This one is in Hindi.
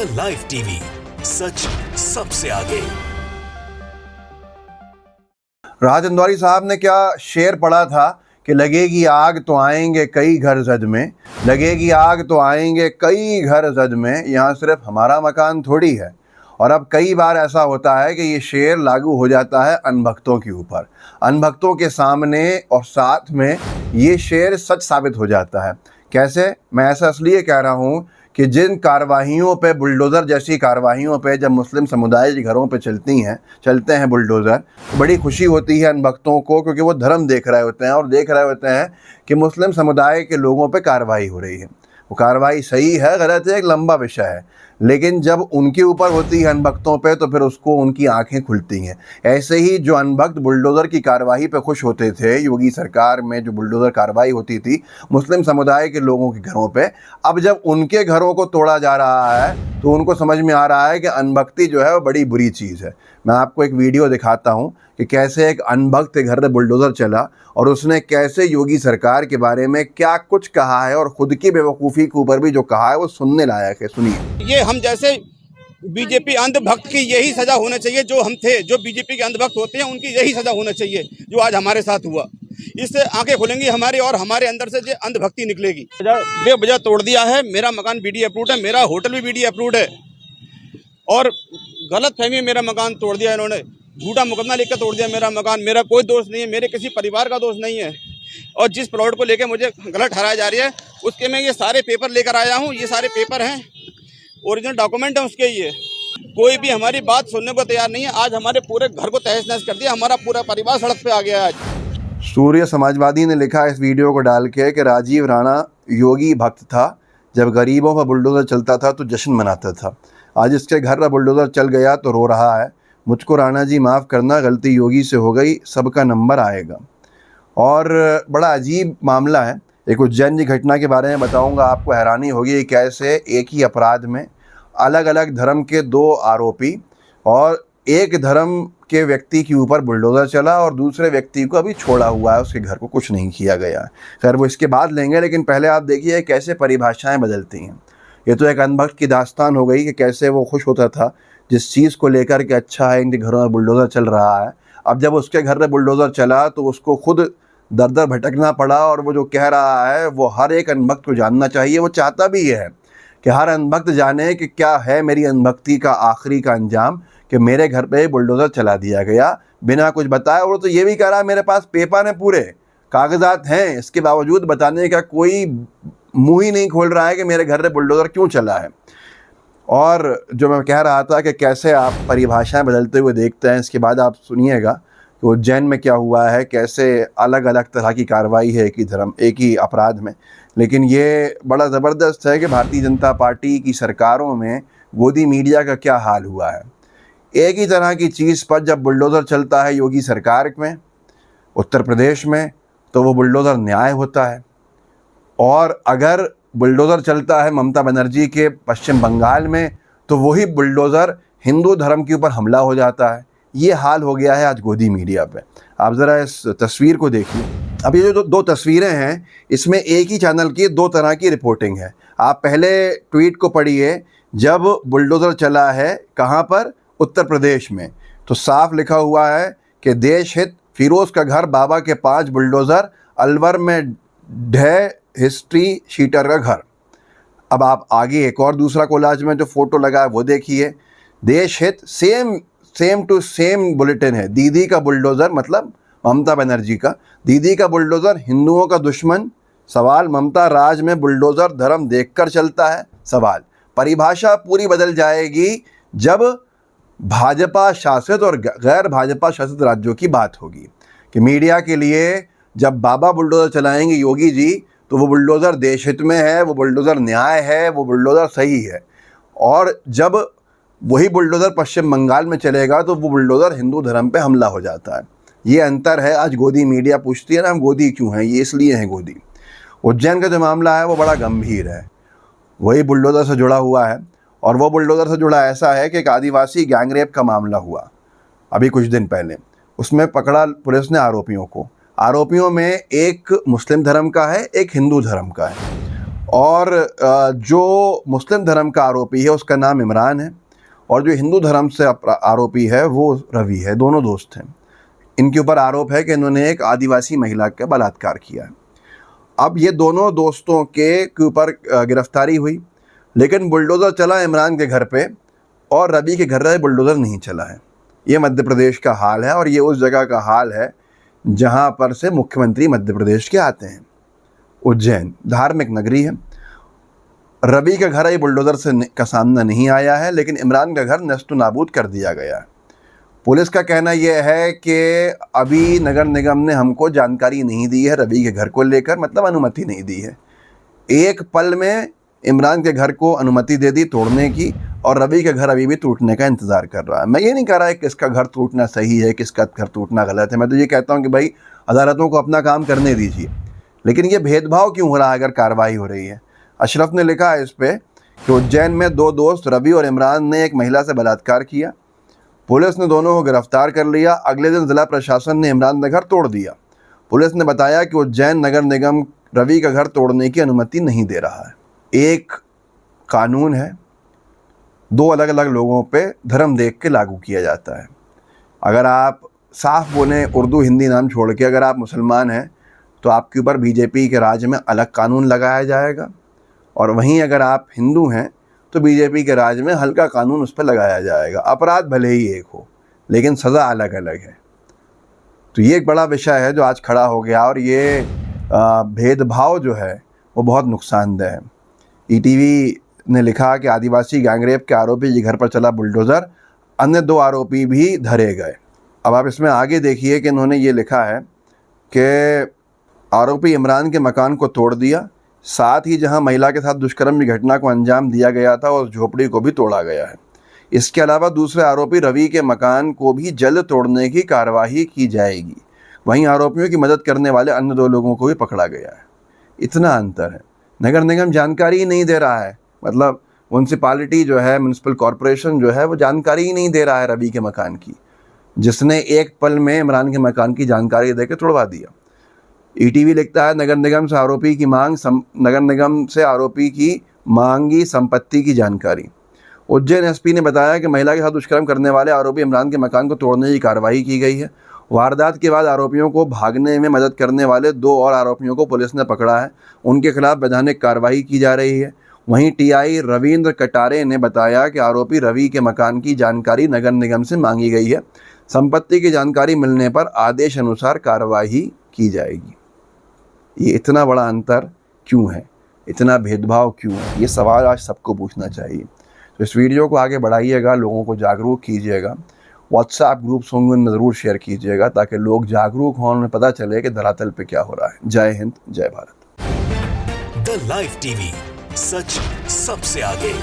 द लाइव टीवी, सच सबसे आगे। राहत इंदौरी साहब ने क्या शेर पढ़ा था कि लगेगी आग तो आएंगे कई घर जद में, लगेगी आग तो आएंगे कई घर जद में, यहाँ सिर्फ हमारा मकान थोड़ी है। और अब कई बार ऐसा होता है कि ये शेर लागू हो जाता है अनभक्तों के ऊपर, अनभक्तों के सामने, और साथ में ये शेर सच साबित हो जाता है। कैसे? मैं ऐसा इसलिए कह रहा हूँ कि जिन कार्रवाइयों पे, बुलडोज़र जैसी कार्रवाइयों पे जब मुस्लिम समुदाय के घरों पे चलते हैं बुलडोज़र, बड़ी खुशी होती है अनभक्तों को, क्योंकि वो धर्म देख रहे होते हैं और देख रहे होते हैं कि मुस्लिम समुदाय के लोगों पे कार्रवाई हो रही है। वो कार्रवाई सही है गलत है एक लंबा विषय है, लेकिन जब उनके ऊपर होती है अनभक्तों पे तो फिर उसको उनकी आंखें खुलती हैं। ऐसे ही जो अनभक्त बुलडोज़र की कार्रवाई पे खुश होते थे, योगी सरकार में जो बुलडोज़र कार्रवाई होती थी मुस्लिम समुदाय के लोगों के घरों पे, अब जब उनके घरों को तोड़ा जा रहा है तो उनको समझ में आ रहा है कि अनभक्ति जो है वो बड़ी बुरी चीज़ है। मैं आपको एक वीडियो दिखाता हूँ कि कैसे एक अनभक्त के घर में बुलडोज़र चला और उसने कैसे योगी सरकार के बारे में क्या कुछ कहा है, और खुद की बेवकूफ़ी के ऊपर भी जो कहा है वो सुनने लायक है। सुनिए। ये हम जैसे बीजेपी अंधभक्त की यही सजा होना चाहिए, जो हम थे, जो बीजेपी के अंधभक्त होते हैं उनकी यही सजा होना चाहिए जो आज हमारे साथ हुआ। इससे आंखें खुलेंगी हमारी और हमारे अंदर से जो अंधभक्ति निकलेगी। बेवजह तोड़ दिया है। मेरा मकान बीडी अप्रूव्ड है, मेरा होटल भी बीडी अप्रूव्ड है, और गलत फहमी मेरा मकान तोड़ दिया इन्होंने। झूठा मुकदमा लिख कर तोड़ दिया मेरा मकान। मेरा कोई दोष नहीं है, मेरे किसी परिवार का दोष नहीं है, और जिस प्लॉट को लेकर मुझे गलत ठहराया जा रही है उसके मैं ये सारे पेपर लेकर आया हूँ। ये सारे पेपर हैं, ओरिजिनल डॉक्यूमेंट है उसके। ये कोई भी हमारी बात सुनने को तैयार नहीं है। आज हमारे पूरे घर को तहस नहस कर दिया, हमारा पूरा परिवार सड़क पे आ गया है आज। सूर्य समाजवादी ने लिखा इस वीडियो को डाल के कि राजीव राणा योगी भक्त था, जब गरीबों का बुलडोज़र चलता था तो जश्न मनाता था, आज इसके घर का बुलडोज़र चल गया तो रो रहा है। मुझको राणा जी माफ़ करना, गलती योगी से हो गई, सबका नंबर आएगा। और बड़ा अजीब मामला है। एक उज्जैन की घटना के बारे में बताऊंगा, आपको हैरानी होगी कैसे एक ही अपराध में अलग अलग धर्म के दो आरोपी, और एक धर्म के व्यक्ति के ऊपर बुलडोज़र चला और दूसरे व्यक्ति को अभी छोड़ा हुआ है, उसके घर को कुछ नहीं किया गया है। खैर वो इसके बाद लेंगे, लेकिन पहले आप देखिए कैसे परिभाषाएं बदलती हैं। ये तो एक अनभक्त की दास्तान हो गई कि कैसे वो खुश होता था जिस चीज़ को लेकर के, अच्छा है इनके घरों में बुलडोज़र चल रहा है। अब जब उसके घर में बुलडोज़र चला तो उसको खुद दर दर भटकना पड़ा, और वो जो कह रहा है वो हर एक अनभक्त को जानना चाहिए। वो चाहता भी है कि हर अनभक्त जाने कि क्या है मेरी अनभक्ति का आखिरी का अंजाम, कि मेरे घर पे बुलडोज़र चला दिया गया बिना कुछ बताए। और तो ये भी कह रहा है मेरे पास पेपर हैं, पूरे कागजात हैं, इसके बावजूद बताने का कोई मुँह ही नहीं खोल रहा है कि मेरे घर में बुलडोज़र क्यों चला है। और जो मैं कह रहा था कि कैसे आप परिभाषाएं बदलते हुए देखते हैं, इसके बाद आप सुनिएगा कि उज्जैन में क्या हुआ है, कैसे अलग अलग तरह की कार्रवाई है एक ही अपराध में। लेकिन ये बड़ा ज़बरदस्त है कि भारतीय जनता पार्टी की सरकारों में गोदी मीडिया का क्या हाल हुआ है। एक ही तरह की चीज़ पर जब बुलडोज़र चलता है योगी सरकार में उत्तर प्रदेश में, तो वो बुलडोज़र न्याय होता है, और अगर बुलडोज़र चलता है ममता बनर्जी के पश्चिम बंगाल में तो वही बुलडोज़र हिंदू धर्म के ऊपर हमला हो जाता है। ये हाल हो गया है आज गोदी मीडिया पे। आप ज़रा इस तस्वीर को देखिए। अब ये जो दो तस्वीरें हैं, इसमें एक ही चैनल की दो तरह की रिपोर्टिंग है। आप पहले ट्वीट को पढ़िए, जब बुलडोज़र चला है कहाँ पर, उत्तर प्रदेश में, तो साफ लिखा हुआ है कि देश हित, फिरोज़ का घर, बाबा के 5 बुलडोज़र, अलवर में ढह हिस्ट्री शीटर का घर। अब आप आगे एक और दूसरा कोलाज में जो फोटो लगा है वो देखिए, देश हित, सेम टू सेम बुलेटिन है। दीदी का बुलडोज़र, मतलब ममता बनर्जी का, दीदी का बुलडोज़र हिंदुओं का दुश्मन, सवाल ममता राज में बुलडोज़र धर्म देखकर चलता है, सवाल। परिभाषा पूरी बदल जाएगी जब भाजपा शासित और गैर भाजपा शासित राज्यों की बात होगी, कि मीडिया के लिए जब बाबा बुलडोज़र चलाएंगे योगी जी, तो वो बुलडोज़र देश हित में है, वो बुलडोज़र न्याय है, वो बुलडोज़र सही है। और जब वही बुलडोज़र पश्चिम बंगाल में चलेगा तो वो बुलडोज़र हिंदू धर्म पे हमला हो जाता है। ये अंतर है। आज गोदी मीडिया पूछती है ना हम गोदी क्यों हैं, ये इसलिए हैं गोदी। उज्जैन का जो मामला है वो बड़ा गंभीर है, वही बुलडोज़र से जुड़ा हुआ है, और वो बुलडोज़र से जुड़ा ऐसा है कि एक आदिवासी गैंगरेप का मामला हुआ अभी कुछ दिन पहले। उसमें पकड़ा पुलिस ने आरोपियों को। आरोपियों में एक मुस्लिम धर्म का है, एक हिंदू धर्म का है, और जो मुस्लिम धर्म का आरोपी है उसका नाम इमरान है, और जो हिंदू धर्म से आरोपी है वो रवि है। दोनों दोस्त हैं। इनके ऊपर आरोप है कि इन्होंने एक आदिवासी महिला का बलात्कार किया है। अब ये दोनों दोस्तों के ऊपर गिरफ्तारी हुई, लेकिन बुलडोज़र चला इमरान के घर पे और रवि के घर पे बुलडोज़र नहीं चला है। ये मध्य प्रदेश का हाल है, और ये उस जगह का हाल है जहाँ पर से मुख्यमंत्री मध्य प्रदेश के आते हैं। उज्जैन धार्मिक नगरी है। रवि का घर ये बुलडोज़र का सामना नहीं आया है, लेकिन इमरान का घर नष्ट नाबूद कर दिया गया है। पुलिस का कहना यह है कि अभी नगर निगम ने हमको जानकारी नहीं दी है रवि के घर को लेकर, मतलब अनुमति नहीं दी है। एक पल में इमरान के घर को अनुमति दे दी तोड़ने की, और रवि का घर अभी भी टूटने का इंतज़ार कर रहा है। मैं ये नहीं कह रहा है किसका घर टूटना सही है, किसका घर टूटना गलत है। मैं तो ये कहता हूँ कि भाई अदालतों को अपना काम करने दीजिए, लेकिन ये भेदभाव क्यों हो रहा है अगर कार्रवाई हो रही है। अशरफ ने लिखा है इस पर कि उज्जैन में दो दोस्त रवि और इमरान ने एक महिला से बलात्कार किया। पुलिस ने दोनों को गिरफ्तार कर लिया। अगले दिन जिला प्रशासन ने इमरान का घर तोड़ दिया। पुलिस ने बताया कि उज्जैन नगर निगम रवि का घर तोड़ने की अनुमति नहीं दे रहा है। एक कानून है, दो अलग अलग लोगों पे धर्म देख के लागू किया जाता है। अगर आप साफ बोलें उर्दू हिंदी नाम छोड़ के, अगर आप मुसलमान हैं तो आपके ऊपर बीजेपी के राज में अलग कानून लगाया जाएगा, और वहीं अगर आप हिंदू हैं तो बीजेपी के राज में हल्का कानून उस पर लगाया जाएगा। अपराध भले ही एक हो, लेकिन सज़ा अलग अलग है। तो ये एक बड़ा विषय है जो आज खड़ा हो गया, और ये भेदभाव जो है वो बहुत नुकसानदेह है। ईटीवी ने लिखा कि आदिवासी गैंगरेप के आरोपी के घर पर चला बुलडोज़र, अन्य दो आरोपी भी धरे गए। अब आप इसमें आगे देखिए कि इन्होंने ये लिखा है कि आरोपी इमरान के मकान को तोड़ दिया, साथ ही जहां महिला के साथ दुष्कर्म की घटना को अंजाम दिया गया था उस झोपड़ी को भी तोड़ा गया है। इसके अलावा दूसरे आरोपी रवि के मकान को भी जल्द तोड़ने की कार्यवाही की जाएगी। वहीं आरोपियों की मदद करने वाले अन्य दो लोगों को भी पकड़ा गया है। इतना अंतर है। नगर निगम जानकारी ही नहीं दे रहा है, मतलब म्यूनसिपालिटी जो है, म्यूनसिपल कॉरपोरेशन जो है, वो जानकारी ही नहीं दे रहा है रवि के मकान की, जिसने एक पल में इमरान के मकान की जानकारी देकर तोड़वा दिया। ईटीवी लिखता है नगर निगम से आरोपी की मांगी संपत्ति की जानकारी। उज्जैन एसपी ने बताया कि महिला के साथ दुष्कर्म करने वाले आरोपी इमरान के मकान को तोड़ने की कार्रवाई की गई है। वारदात के बाद आरोपियों को भागने में मदद करने वाले दो और आरोपियों को पुलिस ने पकड़ा है। उनके खिलाफ वैधानिक कार्रवाई की जा रही है। वहीं टीआई रविंद्र कटारे ने बताया कि आरोपी रवि के मकान की जानकारी नगर निगम से मांगी गई है। संपत्ति की जानकारी मिलने पर आदेश अनुसार कार्रवाई की जाएगी। ये इतना बड़ा अंतर क्यों है, इतना भेदभाव क्यों है, ये सवाल आज सबको पूछना चाहिए। तो इस वीडियो को आगे बढ़ाइएगा, लोगों को जागरूक कीजिएगा। व्हाट्सएप ग्रुप्स होंगे उनमें ज़रूर शेयर कीजिएगा, ताकि लोग जागरूक हों, उन्हें पता चले कि धरातल पे क्या हो रहा है। जय हिंद, जय भारत। द लाइव टीवी, सच सबसे आगे।